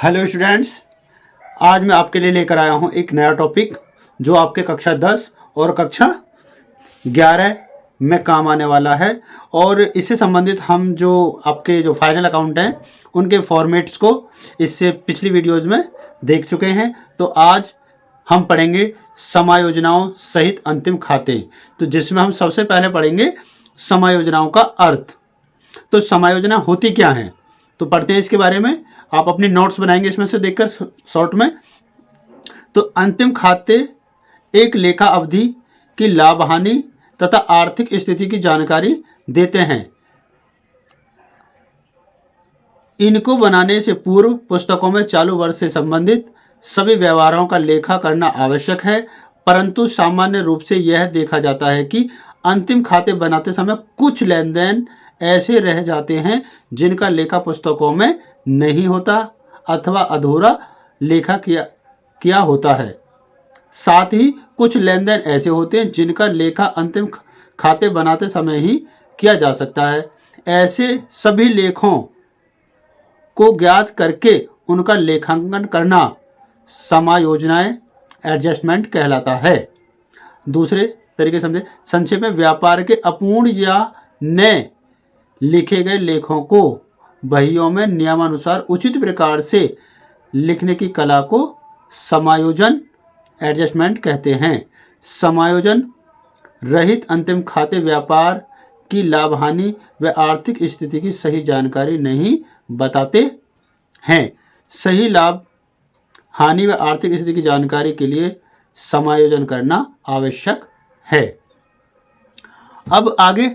Hello students, आज मैं आपके लिए लेकर आया हूं एक नया टॉपिक जो आपके कक्षा 10 और कक्षा 11 में काम आने वाला है। और इससे संबंधित हम जो आपके जो फाइनल अकाउंट हैं उनके फॉर्मेट्स को इससे पिछली वीडियोज़ में देख चुके हैं। तो आज हम पढ़ेंगे समायोजनाओं सहित अंतिम खाते, तो जिसमें हम सबसे पहले पढ़ेंगे समायोजनाओं का अर्थ। तो समायोजना होती क्या है, तो पढ़ते हैं इसके बारे में। आप अपनी नोट्स बनाएंगे इसमें से देखकर शॉर्ट में। तो अंतिम खाते एक लेखा अवधि की लाभ हानि तथा आर्थिक स्थिति की जानकारी देते हैं। इनको बनाने से पूर्व पुस्तकों में चालू वर्ष से संबंधित सभी व्यवहारों का लेखा करना आवश्यक है, परंतु सामान्य रूप से यह देखा जाता है कि अंतिम खाते बनाते समय कुछ लेन देन ऐसे रह जाते हैं जिनका लेखा पुस्तकों में नहीं होता अथवा अधूरा लेखा किया होता है। साथ ही कुछ लेन देन ऐसे होते हैं जिनका लेखा अंतिम खाते बनाते समय ही किया जा सकता है। ऐसे सभी लेखों को ज्ञात करके उनका लेखांकन करना समायोजनाएं एडजस्टमेंट कहलाता है। दूसरे तरीके समझे, संक्षेप में व्यापार के अपूर्ण या नए लिखे गए लेखों को बहियों में नियमानुसार उचित प्रकार से लिखने की कला को समायोजन एडजस्टमेंट कहते हैं। समायोजन रहित अंतिम खाते व्यापार की लाभ हानि व आर्थिक स्थिति की सही जानकारी नहीं बताते हैं। सही लाभ हानि व आर्थिक स्थिति की जानकारी के लिए समायोजन करना आवश्यक है। अब आगे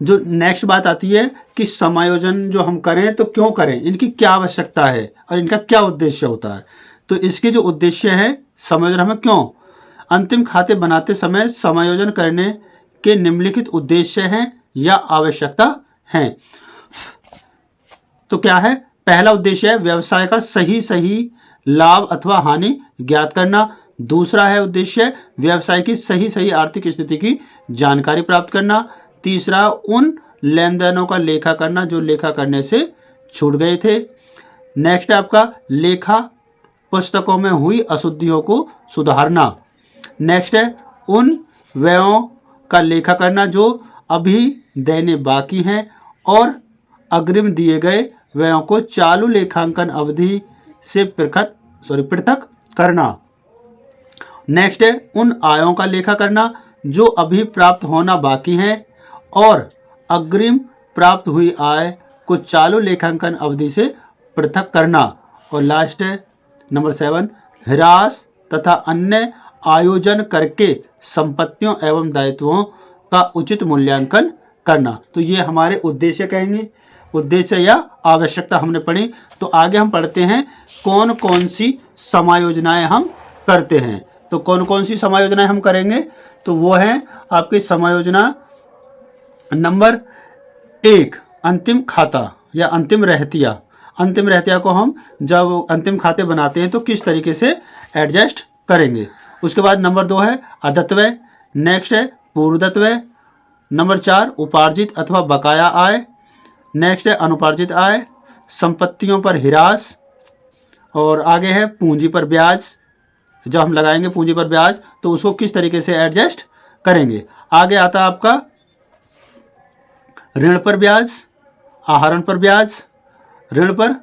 जो नेक्स्ट बात आती है कि समायोजन जो हम करें तो क्यों करें, इनकी क्या आवश्यकता है और इनका क्या उद्देश्य होता है। तो इसके जो उद्देश्य है समायोजन हमें क्यों, अंतिम खाते बनाते समय समायोजन करने के निम्नलिखित उद्देश्य हैं या आवश्यकता हैं। तो क्या है, पहला उद्देश्य है व्यवसाय का सही लाभ अथवा हानि ज्ञात करना। दूसरा है उद्देश्य व्यवसाय की सही आर्थिक स्थिति की जानकारी प्राप्त करना। तीसरा उन लेन देनों का लेखा करना जो लेखा करने से छूट गए थे। नेक्स्ट है आपका लेखा पुस्तकों में हुई अशुद्धियों को सुधारना। नेक्स्ट है उन व्ययों का लेखा करना जो अभी देने बाकी हैं और अग्रिम दिए गए व्ययों को चालू लेखांकन अवधि से पृथक करना। नेक्स्ट है उन आयों का लेखा करना जो अभी प्राप्त होना बाकी हैं और अग्रिम प्राप्त हुई आय को चालू लेखांकन अवधि से पृथक करना। और लास्ट है नंबर 7, ह्रास तथा अन्य आयोजन करके संपत्तियों एवं दायित्वों का उचित मूल्यांकन करना। तो ये हमारे उद्देश्य कहेंगे, उद्देश्य या आवश्यकता हमने पढ़ी। तो आगे हम पढ़ते हैं कौन कौन सी समायोजनाएं हम करते हैं। तो कौन कौन सी समायोजनाएं हम करेंगे, तो वो है आपकी समायोजना नंबर 1, अंतिम खाता या अंतिम रहतिया। अंतिम रहतिया को हम जब अंतिम खाते बनाते हैं तो किस तरीके से एडजस्ट करेंगे। उसके बाद नंबर 2 है अदत्तव्यय। नेक्स्ट है पूर्वदत्तव्यय। नंबर 4 उपार्जित अथवा बकाया आय। नेक्स्ट है अनुपार्जित आय, संपत्तियों पर ह्रास। और आगे है पूंजी पर ब्याज। जब हम लगाएंगे पूंजी पर ब्याज तो उसको किस तरीके से एडजस्ट करेंगे। आगे आता है आपका ऋण पर ब्याज, आहरण पर ब्याज, ऋण पर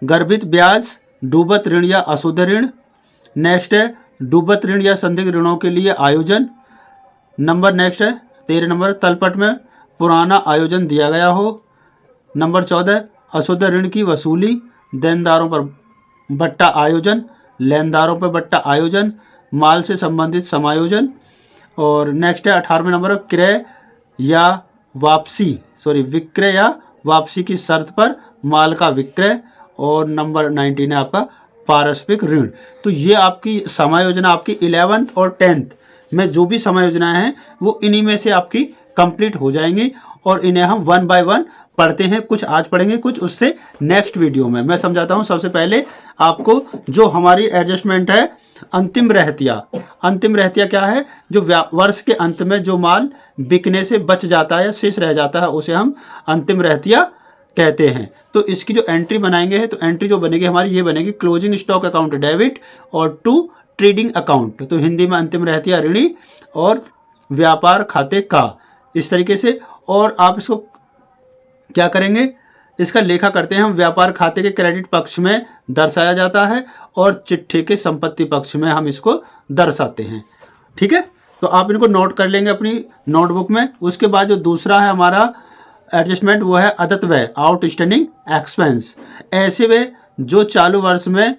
गर्भित ब्याज, डूबत ऋण या अशुद्ध ऋण। नेक्स्ट है डूबत ऋण या संदिग्ध ऋणों के लिए आयोजन। नंबर नेक्स्ट है 13 नंबर तलपट में पुराना आयोजन दिया गया हो। नंबर 14 अशुद्ध ऋण की वसूली, देनदारों पर बट्टा आयोजन, लेनदारों पर बट्टा आयोजन, माल से संबंधित समायोजन। और नेक्स्ट है 18वें नंबर क्रय या विक्रय या वापसी की शर्त पर माल का विक्रय। और नंबर 19 है आपका पारस्परिक ऋण। तो ये आपकी समायोजना आपकी 11th और 10th में जो भी समायोजनाएं हैं वो इन्हीं में से आपकी कंप्लीट हो जाएंगी और इन्हें हम 1 बाय 1 पढ़ते हैं। कुछ आज पढ़ेंगे, कुछ उससे नेक्स्ट वीडियो में मैं समझाता हूँ। सबसे पहले आपको जो हमारी एडजस्टमेंट है अंतिम रहतिया। अंतिम रहतिया क्या है, जो वर्ष के अंत में जो माल बिकने से बच जाता है या शेष रह जाता है उसे हम अंतिम रहतिया कहते हैं। तो इसकी जो एंट्री बनाएंगे है, तो एंट्री जो बनेगी हमारी ये बनेगी क्लोजिंग स्टॉक अकाउंट डेबिट और टू ट्रेडिंग अकाउंट, तो हिंदी में अंतिम रहती है ऋणी और व्यापार खाते का, इस तरीके से। और आप इसको क्या करेंगे, इसका लेखा करते हैं हम, व्यापार खाते के क्रेडिट पक्ष में दर्शाया जाता है और चिट्ठे के संपत्ति पक्ष में हम इसको दर्शाते हैं। ठीक है, तो आप इनको नोट कर लेंगे अपनी नोटबुक में। उसके बाद जो दूसरा है हमारा एडजस्टमेंट, वो है अदत्त व्यय, आउटस्टैंडिंग एक्सपेंस। ऐसे व्यय जो चालू वर्ष में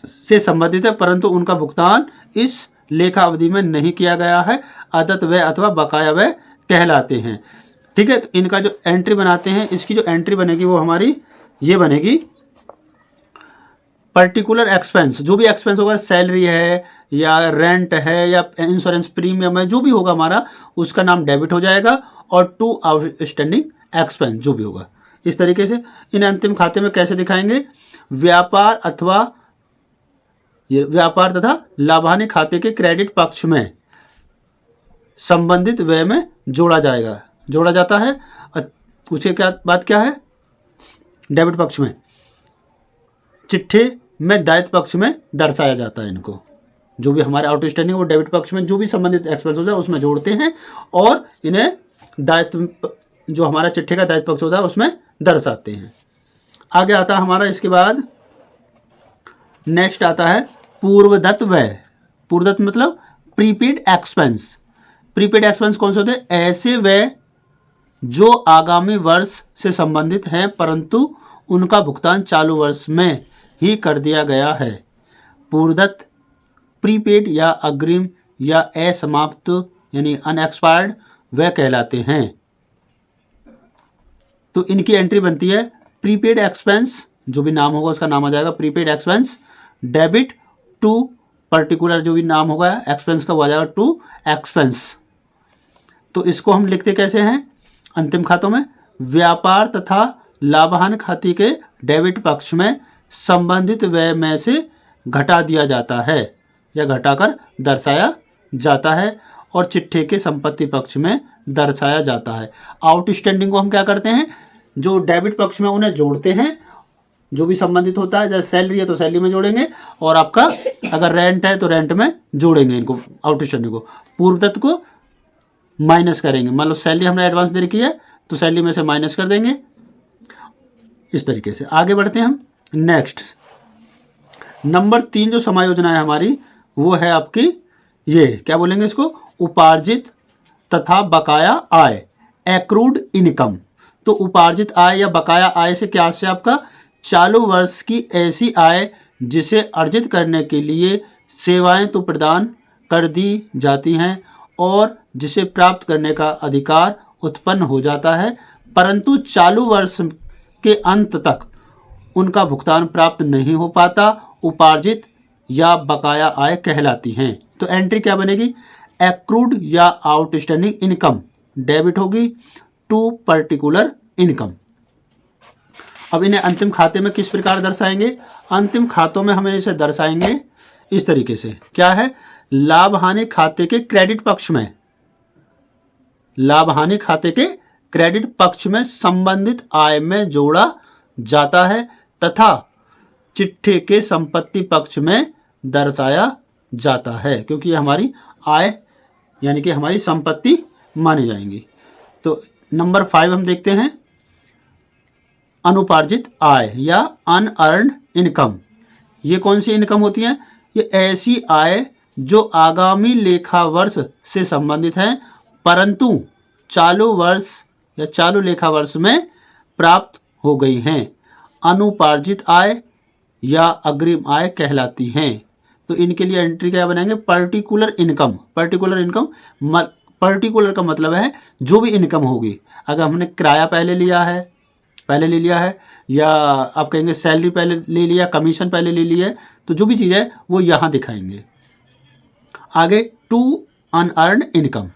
से संबंधित है परंतु उनका भुगतान इस लेखा अवधि में नहीं किया गया है, अदत्त व्यय अथवा बकाया व्यय कहलाते हैं। ठीक है, तो इनका जो एंट्री बनाते हैं, इसकी जो एंट्री बनेगी वो हमारी ये बनेगी, पर्टिकुलर एक्सपेंस, जो भी एक्सपेंस होगा, सैलरी है या रेंट है या इंश्योरेंस प्रीमियम है, जो भी होगा हमारा, उसका नाम डेबिट हो जाएगा, और टू आउटस्टैंडिंग एक्सपेंस जो भी होगा। इस तरीके से इन अंतिम खाते में कैसे दिखाएंगे, व्यापार तथा लाभानी खाते के क्रेडिट पक्ष में संबंधित व्यय में जोड़ा जाता है। उसके बाद क्या है, डेबिट पक्ष में, चिट्ठे में दायित्व पक्ष में दर्शाया जाता है। इनको जो भी हमारे आउटस्टैंडिंग वो डेबिट पक्ष में जो भी संबंधित एक्सपेंस होता है उसमें जोड़ते हैं और इन्हें दायित्व, जो हमारा चिट्ठे का दायित्व पक्ष होता है उसमें दर्शाते हैं। आगे आता है हमारा, इसके बाद नेक्स्ट आता है पूर्वदत्त व्यय। पूर्वदत्त मतलब प्रीपेड एक्सपेंस। प्रीपेड एक्सपेंस कौन से होते हैं, ऐसे व्यय जो आगामी वर्ष से संबंधित हैं परंतु उनका भुगतान चालू वर्ष में ही कर दिया गया है। पूर्वदत्त, प्रीपेड या अग्रिम या असमाप्त यानी अनएक्सपायर्ड व्यय कहलाते हैं। तो इनकी एंट्री बनती है प्रीपेड एक्सपेंस, जो भी नाम होगा उसका नाम आ जाएगा prepaid expense, debit to particular, जो भी नाम होगा एक्सपेंस का वो आ जाएगा टू एक्सपेंस। तो इसको हम लिखते कैसे हैं अंतिम खातों में, व्यापार तथा लाभान खाते के डेबिट पक्ष में संबंधित व्यय में से घटा दिया जाता है या घटाकर दर्शाया जाता है और चिट्ठे के संपत्ति पक्ष में दर्शाया जाता है। आउटस्टैंडिंग को हम क्या करते हैं, जो डेबिट पक्ष में उन्हें जोड़ते हैं, जो भी संबंधित होता है, जैसे सैलरी है तो सैलरी में जोड़ेंगे और आपका अगर रेंट है तो रेंट में जोड़ेंगे इनको, आउटस्टैंडिंग को। पूर्वदत्त को माइनस करेंगे, मान लो सैलरी हमने एडवांस दे रखी है तो सैलरी में से माइनस कर देंगे। इस तरीके से आगे बढ़ते हैं हम। नेक्स्ट नंबर 3 जो समायोजना है हमारी वो है आपकी, ये क्या बोलेंगे इसको, उपार्जित तथा बकाया आय, एक्रूड इनकम। तो उपार्जित आय या बकाया आय से क्या से आपका चालू वर्ष की ऐसी आय जिसे अर्जित करने के लिए सेवाएं तो प्रदान कर दी जाती हैं और जिसे प्राप्त करने का अधिकार उत्पन्न हो जाता है परंतु चालू वर्ष के अंत तक उनका भुगतान प्राप्त नहीं हो पाता, उपार्जित या बकाया आय कहलाती हैं। तो एंट्री क्या बनेगी, एक्रूड या आउटस्टैंडिंग इनकम डेबिट होगी टू पर्टिकुलर इनकम। अब इन्हें अंतिम खाते में किस प्रकार दर्शाएंगे, अंतिम खातों में हमें इसे दर्शाएंगे इस तरीके से, क्या है, लाभ हानि खाते के क्रेडिट पक्ष में, लाभ हानि खाते के क्रेडिट पक्ष में संबंधित आय में जोड़ा जाता है तथा चिट्ठे के संपत्ति पक्ष में दर्शाया जाता है, क्योंकि ये हमारी आय यानी कि हमारी संपत्ति मानी जाएंगी। तो नंबर 5 हम देखते हैं, अनुपार्जित आय या अनअर्न्ड इनकम। ये कौन सी इनकम होती है, ये ऐसी आय जो आगामी लेखा वर्ष से संबंधित है परंतु चालू वर्ष या चालू लेखा वर्ष में प्राप्त हो गई हैं, अनुपार्जित आय या अग्रिम आय कहलाती हैं। तो इनके लिए एंट्री क्या बनाएंगे, particular income. Particular income, particular का मतलब है जो भी इनकम होगी, अगर हमने किराया पहले ले लिया है या आप कहेंगे सैलरी पहले ले लिया, कमीशन पहले ले लिया है, तो जो भी चीज़ है वो यहाँ दिखाएंगे। आगे टू अनअर्न्ड इनकम,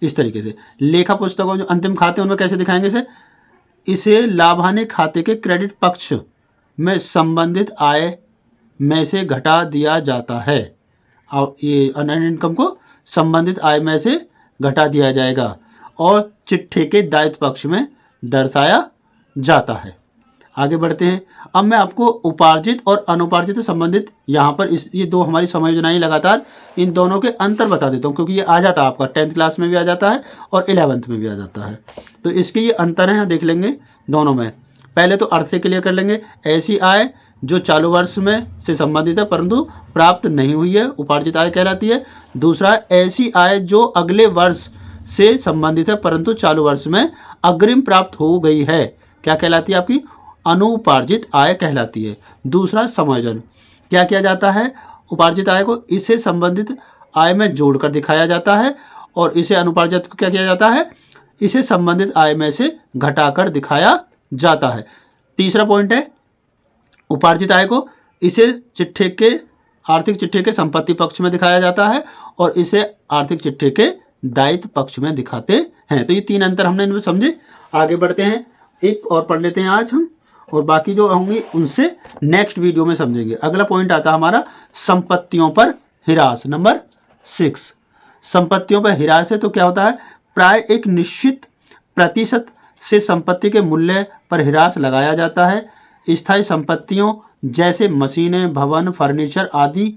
इस तरीके से लेखा पुस्तकों जो अंतिम खाते हैं उनमें कैसे दिखाएंगे इसे लाभ हानि खाते के क्रेडिट पक्ष में संबंधित आय में से घटा दिया जाता है, और ये अनअर्न्ड इनकम को संबंधित आय में से घटा दिया जाएगा और चिट्ठे के दायित्व पक्ष में दर्शाया जाता है। आगे बढ़ते हैं। अब मैं आपको उपार्जित और अनुपार्जित से संबंधित यहाँ पर ये दो हमारी समायोजनाएं लगातार इन दोनों के अंतर बता देता हूँ, क्योंकि ये आ जाता है आपका 10th क्लास में भी आ जाता है और 11th में भी आ जाता है। तो इसके ये अंतर हैं, यहाँ देख लेंगे दोनों में। पहले तो अर्थ से क्लियर कर लेंगे। ऐसी आय जो चालू वर्ष में से संबंधित है परंतु प्राप्त नहीं हुई है, उपार्जित आय कहलाती है। दूसरा, ऐसी आय जो अगले वर्ष से संबंधित है परंतु चालू वर्ष में अग्रिम प्राप्त हो गई है, क्या कहलाती है? आपकी अनुपार्जित आय कहलाती है। दूसरा, समायोजन। क्या किया जाता है? उपार्जित आय को इससे संबंधित आय में जोड़कर दिखाया जाता है और इसे अनुपार्जित को क्या किया जाता है? इसे संबंधित आय में से घटाकर दिखाया जाता है। तीसरा पॉइंट है, उपार्जित आय को इसे चिट्ठे के आर्थिक चिट्ठे के संपत्ति पक्ष में दिखाया जाता है और इसे आर्थिक चिट्ठे के दायित्व पक्ष में दिखाते हैं। तो ये तीन अंतर हमने इनमें समझे। आगे बढ़ते हैं, एक और पढ़ लेते हैं आज हम, और बाकी जो होंगी उनसे नेक्स्ट वीडियो में समझेंगे। अगला पॉइंट आता है हमारा संपत्तियों पर हिरास, नंबर 6। संपत्तियों पर हिरास है तो क्या होता है? प्राय एक निश्चित प्रतिशत से संपत्ति के मूल्य पर हिरास लगाया जाता है। स्थायी संपत्तियों जैसे मशीनें, भवन, फर्नीचर आदि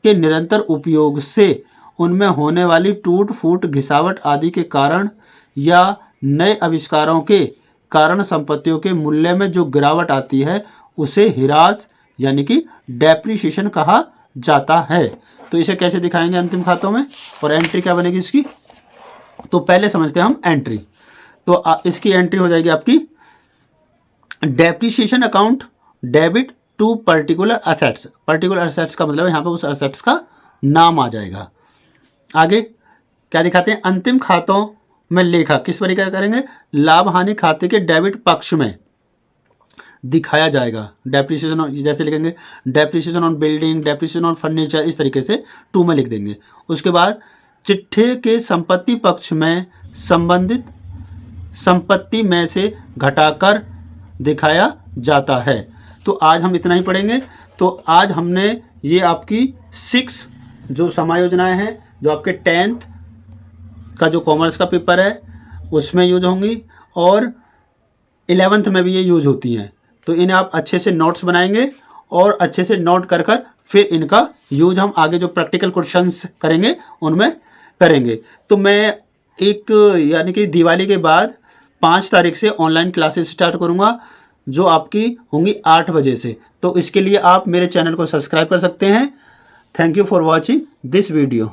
के निरंतर उपयोग से उनमें होने वाली टूट फूट, घिसावट आदि के कारण या नए आविष्कारों के कारण संपत्तियों के मूल्य में जो गिरावट आती है उसे हिरास यानी कि डेप्रिसिएशन कहा जाता है। तो इसे कैसे दिखाएंगे अंतिम खातों में और एंट्री क्या बनेगी इसकी? तो पहले समझते हैं हम एंट्री। तो इसकी एंट्री हो जाएगी आपकी depreciation account debit to particular assets. Particular assets का मतलब यहाँ पर उस असेट्स का नाम आ जाएगा। आगे क्या दिखाते हैं? अंतिम खातों में लेखा किस तरीके करेंगे? लाभ हानि खाते के डेबिट पक्ष में दिखाया जाएगा। डेप्रिसिएशन जैसे लिखेंगे depreciation on building, depreciation on furniture, इस तरीके से 2 में लिख देंगे। उसके बाद चिट्ठे के संपत्ति पक्ष में संबंधित संपत्ति में से घटाकर दिखाया जाता है। तो आज हम इतना ही पढ़ेंगे। तो आज हमने ये आपकी 6 जो समायोजनाएं हैं जो आपके 10th का जो कॉमर्स का पेपर है उसमें यूज होंगी और 11th में भी ये यूज होती हैं। तो इन्हें आप अच्छे से नोट्स बनाएंगे और अच्छे से नोट कर कर फिर इनका यूज हम आगे जो प्रैक्टिकल क्वेश्चंस करेंगे उनमें करेंगे। तो मैं एक यानी कि दिवाली के बाद 5 तारीख से ऑनलाइन क्लासेस स्टार्ट करूँगा जो आपकी होंगी 8 बजे से। तो इसके लिए आप मेरे चैनल को सब्सक्राइब कर सकते हैं। Thank you for watching this video.